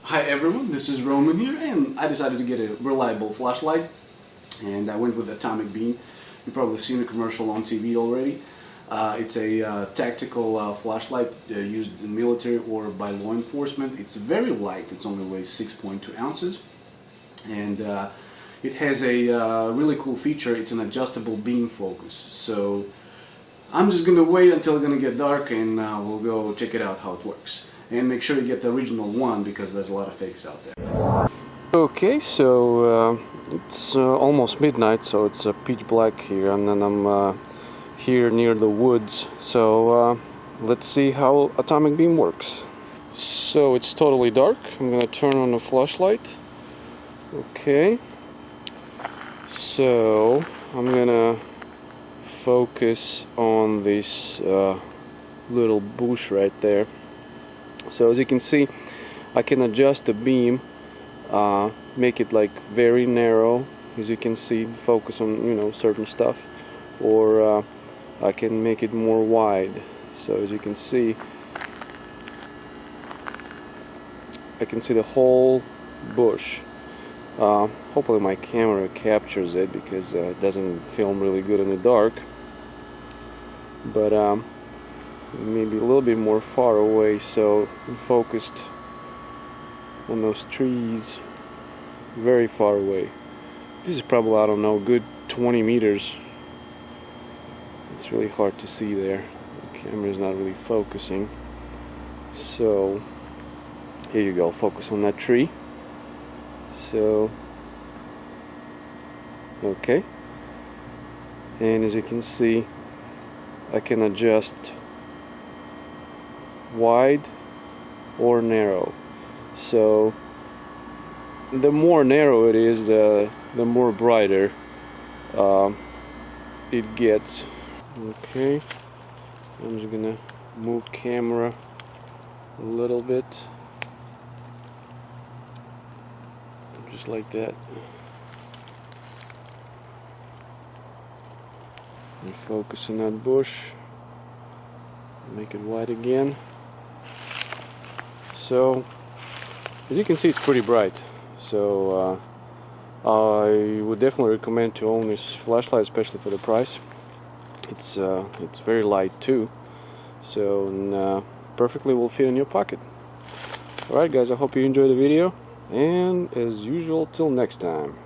Hi everyone, this is Roman here, and I decided to get a reliable flashlight, and I went with Atomic Beam. You've probably seen the commercial on TV already. It's a tactical flashlight used in military or by law enforcement. It's very light, it's only weighs 6.2 ounces, and it has a really cool feature. It's an adjustable beam focus. So I'm just gonna wait until it's gonna get dark, and we'll go check it out how it works. And make sure you get the original one, because there's a lot of fakes out there. Okay, so it's almost midnight, so it's pitch black here, and then I'm here near the woods. So let's see how Atomic Beam works. So it's totally dark. I'm gonna turn on the flashlight. Okay, so I'm gonna focus on this little bush right there. So as you can see, I can adjust the beam, make it like very narrow, as you can see, focus on certain stuff, or I can make it more wide. So as you can see, I can see the whole bush. Hopefully my camera captures it, because it doesn't film really good in the dark, but maybe a little bit more far away, so I'm focused on those trees very far away. This is probably, I don't know, good 20 meters. It's really hard to see there. The camera's not really focusing. So here you go, focus on that tree. So okay, and as you can see, I can adjust wide or narrow. So the more narrow it is, the more brighter it gets. Okay, I'm just gonna move camera a little bit, just like that, and focus on that bush, make it wide again. So as you can see, it's pretty bright. So I would definitely recommend to own this flashlight, especially for the price. It's very light too, so and, perfectly will fit in your pocket. Alright guys, I hope you enjoyed the video, and as usual, till next time.